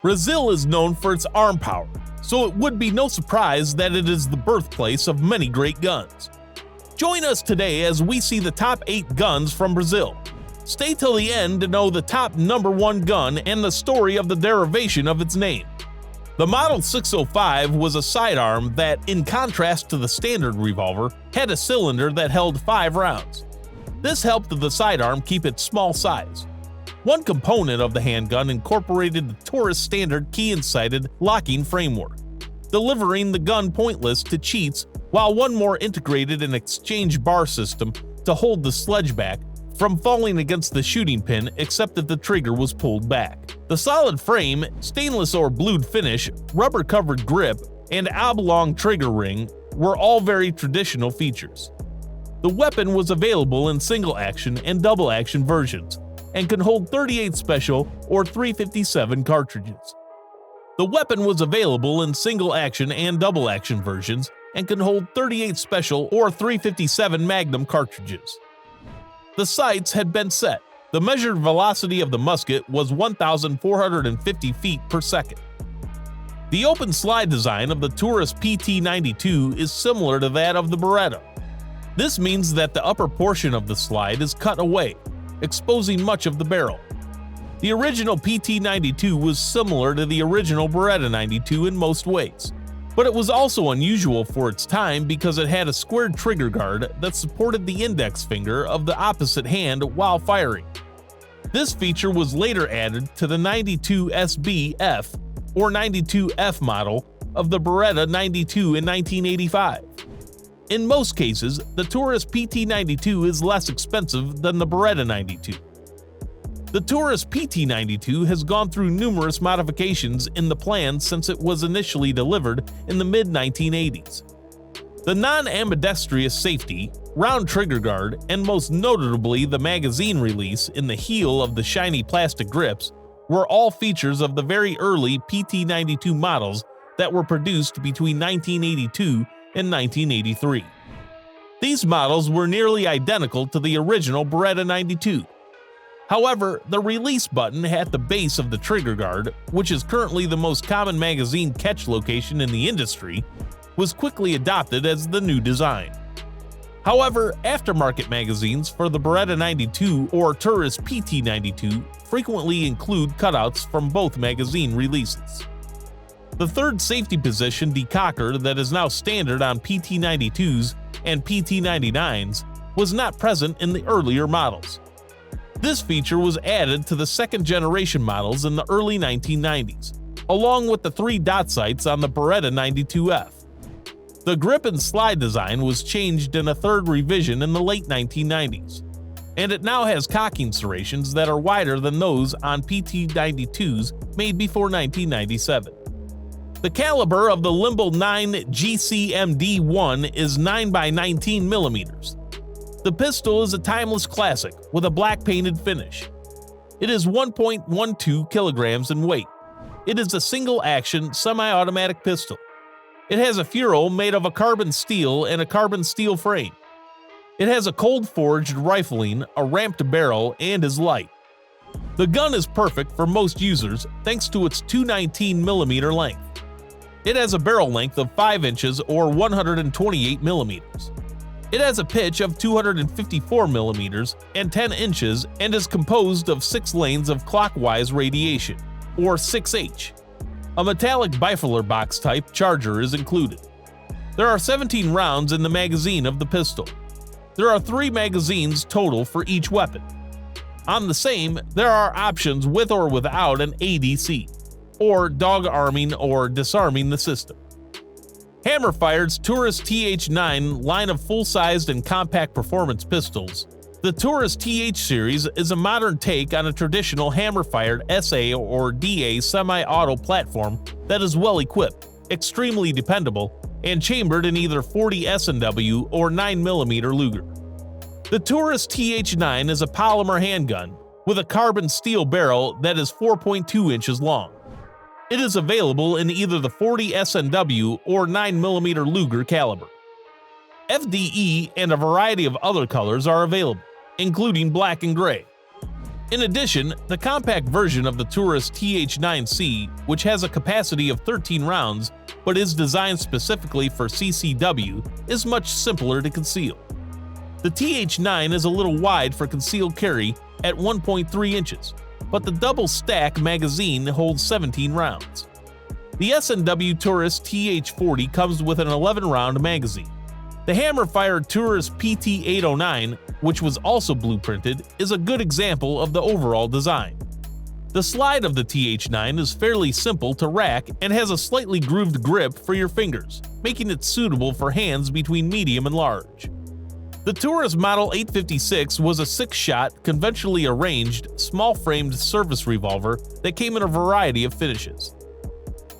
Brazil is known for its arm power, so it would be no surprise that it is the birthplace of many great guns. Join us today as we see the top 8 guns from Brazil. Stay till the end to know the top number 1 gun and the story of the derivation of its name. The Model 605 was a sidearm that, in contrast to the standard revolver, had a cylinder that held 5 rounds. This helped the sidearm keep its small size. One component of the handgun incorporated the Taurus standard key-incited locking framework, delivering the gun pointless to cheats, while one more integrated an exchange bar system to hold the sledge back from falling against the shooting pin, except that the trigger was pulled back. The solid frame, stainless or blued finish, rubber-covered grip, and oblong trigger ring were all very traditional features. The weapon was available in single-action and double-action versions, and can hold 38 special or 357 cartridges. The weapon was available in single-action and double-action versions, and can hold 38 special or 357 Magnum cartridges. The sights had been set. The measured velocity of the musket was 1,450 feet per second. The open slide design of the Taurus PT-92 is similar to that of the Beretta. This means that the upper portion of the slide is cut away, exposing much of the barrel. The original PT-92 was similar to the original Beretta 92 in most ways, but it was also unusual for its time because it had a squared trigger guard that supported the index finger of the opposite hand while firing. This feature was later added to the 92 SB-F or 92F model of the Beretta 92 in 1985. In most cases, the Taurus PT-92 is less expensive than the Beretta 92. The Taurus PT-92 has gone through numerous modifications in the plan since it was initially delivered in the mid-1980s. The non-ambidextrous safety, round trigger guard, and most notably the magazine release in the heel of the shiny plastic grips were all features of the very early PT-92 models that were produced between 1982 and 1983. These models were nearly identical to the original Beretta 92. However, the release button at the base of the trigger guard, which is currently the most common magazine catch location in the industry, was quickly adopted as the new design. However, aftermarket magazines for the Beretta 92 or Taurus PT-92 frequently include cutouts from both magazine releases. The third safety position decocker that is now standard on PT-92s and PT-99s was not present in the earlier models. This feature was added to the second-generation models in the early 1990s, along with the 3 dot sights on the Beretta 92F. The grip and slide design was changed in a third revision in the late 1990s, and it now has cocking serrations that are wider than those on PT-92s made before 1997. The caliber of the Limbel 9 GCMD-1 is 9x19mm. The pistol is a timeless classic with a black painted finish. It is 1.12 kilograms in weight. It is a single-action, semi-automatic pistol. It has a ferrule made of a carbon steel and a carbon steel frame. It has a cold-forged rifling, a ramped barrel, and is light. The gun is perfect for most users thanks to its 219mm length. It has a barrel length of 5 inches or 128mm. It has a pitch of 254mm and 10 inches and is composed of 6 lanes of clockwise radiation, or 6H. A metallic bifilar box type charger is included. There are 17 rounds in the magazine of the pistol. There are 3 magazines total for each weapon. On the same, there are options with or without an ADC, or dog-arming or disarming the system. Hammer-fired's Taurus TH9 line of full-sized and compact performance pistols. The Taurus TH series is a modern take on a traditional hammer-fired SA or DA semi-auto platform that is well-equipped, extremely dependable, and chambered in either 40 S&W or 9mm Luger. The Taurus TH9 is a polymer handgun with a carbon steel barrel that is 4.2 inches long. It is available in either the 40 S&W or 9mm Luger caliber. FDE and a variety of other colors are available, including black and gray. In addition, the compact version of the Taurus TH9C, which has a capacity of 13 rounds but is designed specifically for CCW, is much simpler to conceal. The TH9 is a little wide for concealed carry at 1.3 inches, but the double-stack magazine holds 17 rounds. The S&W Taurus TH40 comes with an 11-round magazine. The hammer-fired Taurus PT809, which was also blueprinted, is a good example of the overall design. The slide of the TH9 is fairly simple to rack and has a slightly grooved grip for your fingers, making it suitable for hands between medium and large. The Taurus Model 856 was a 6-shot, conventionally arranged, small-framed service revolver that came in a variety of finishes.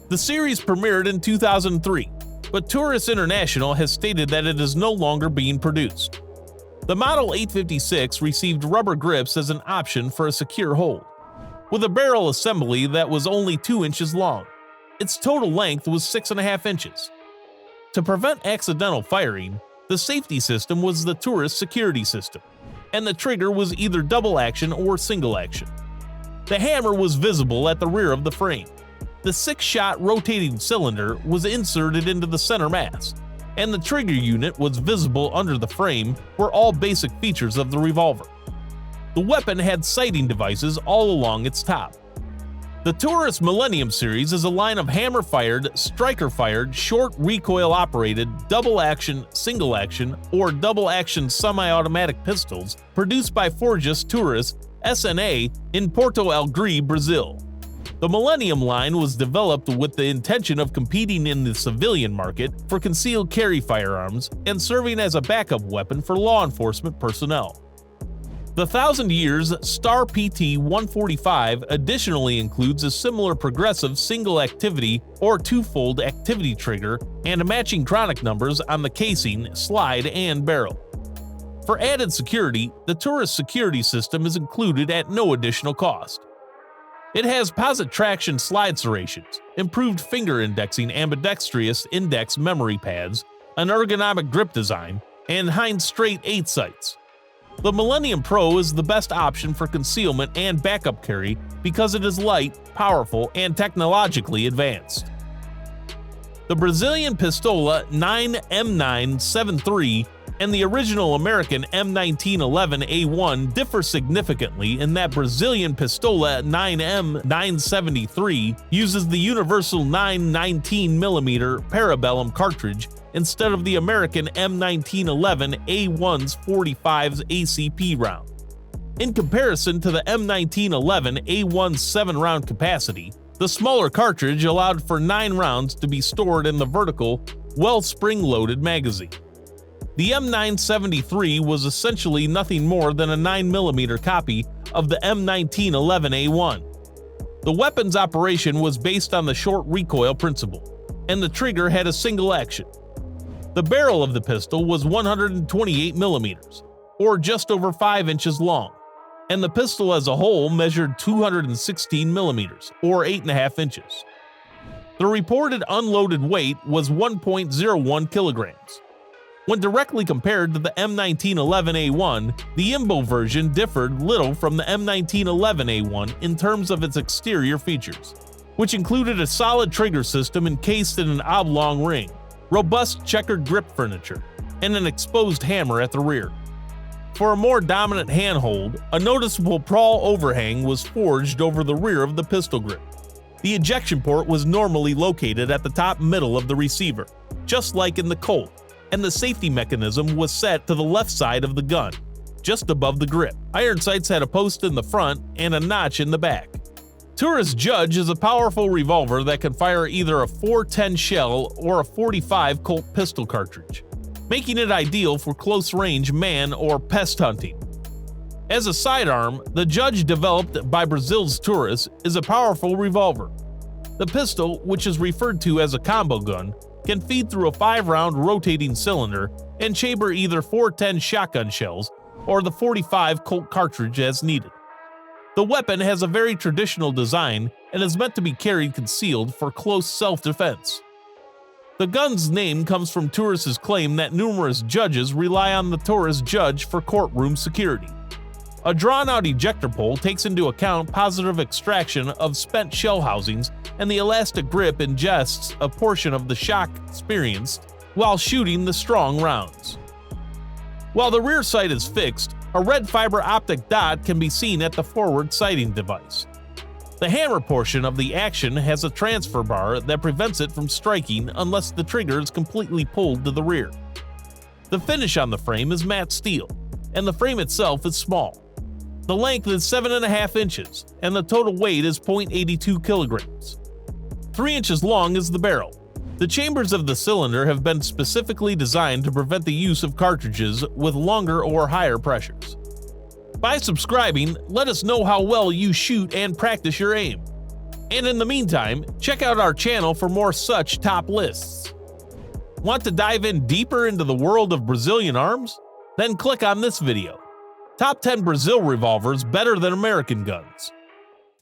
The series premiered in 2003, but Taurus International has stated that it is no longer being produced. The Model 856 received rubber grips as an option for a secure hold, with a barrel assembly that was only 2 inches long. Its total length was 6.5 inches. To prevent accidental firing, the safety system was the Taurus security system, and the trigger was either double action or single action. The hammer was visible at the rear of the frame. The 6-shot rotating cylinder was inserted into the center mass, and the trigger unit was visible under the frame were all basic features of the revolver. The weapon had sighting devices all along its top. The Taurus MILLENIUM series is a line of hammer-fired, striker-fired, short recoil-operated, double-action, single-action, or double-action semi-automatic pistols produced by Forjas Taurus S.N.A. in Porto Alegre, Brazil. The MILLENIUM line was developed with the intention of competing in the civilian market for concealed carry firearms and serving as a backup weapon for law enforcement personnel. The 1000 Years Star PT-145 additionally includes a similar progressive single-activity or two-fold activity trigger and matching chronic numbers on the casing, slide, and barrel. For added security, the Taurus security system is included at no additional cost. It has posit traction slide serrations, improved finger indexing ambidextrous index memory pads, an ergonomic grip design, and hind straight 8 sights. The MILLENIUM Pro is the best option for concealment and backup carry because it is light, powerful, and technologically advanced. The Brazilian Pistola 9M973 and the original American M1911A1 differ significantly in that Brazilian Pistola 9M973 uses the universal 919mm Parabellum cartridge instead of the American M1911A1's 45's ACP round. In comparison to the M1911A1's 7-round capacity, the smaller cartridge allowed for 9 rounds to be stored in the vertical, well-spring-loaded magazine. The M973 was essentially nothing more than a 9mm copy of the M1911A1. The weapon's operation was based on the short recoil principle, and the trigger had a single action. The barrel of the pistol was 128mm, or just over 5 inches long, and the pistol as a whole measured 216mm, or 8.5 inches. The reported unloaded weight was 1.01 kilograms. When directly compared to the M1911A1, the IMBEL version differed little from the M1911A1 in terms of its exterior features, which included a solid trigger system encased in an oblong ring, robust checkered grip furniture, and an exposed hammer at the rear. For a more dominant handhold, a noticeable prawl overhang was forged over the rear of the pistol grip. The ejection port was normally located at the top middle of the receiver, just like in the Colt, and the safety mechanism was set to the left side of the gun, just above the grip. Iron sights had a post in the front and a notch in the back. Taurus Judge is a powerful revolver that can fire either a .410 shell or a .45 Colt pistol cartridge, making it ideal for close-range man or pest hunting. As a sidearm, the Judge, developed by Brazil's Taurus, is a powerful revolver. The pistol, which is referred to as a combo gun, can feed through a 5-round rotating cylinder and chamber either .410 shotgun shells or the .45 Colt cartridge as needed. The weapon has a very traditional design and is meant to be carried concealed for close self-defense. The gun's name comes from Taurus's claim that numerous judges rely on the Taurus Judge for courtroom security. A drawn-out ejector pole takes into account positive extraction of spent shell housings, and the elastic grip ingests a portion of the shock experienced while shooting the strong rounds. While the rear sight is fixed, a red fiber optic dot can be seen at the forward sighting device. The hammer portion of the action has a transfer bar that prevents it from striking unless the trigger is completely pulled to the rear. The finish on the frame is matte steel, and the frame itself is small. The length is 7.5 inches, and the total weight is 0.82 kilograms. 3 inches long is the barrel. The chambers of the cylinder have been specifically designed to prevent the use of cartridges with longer or higher pressures. By subscribing, let us know how well you shoot and practice your aim. And in the meantime, check out our channel for more such top lists. Want to dive in deeper into the world of Brazilian arms? Then click on this video. Top 10 Brazil revolvers better than American guns.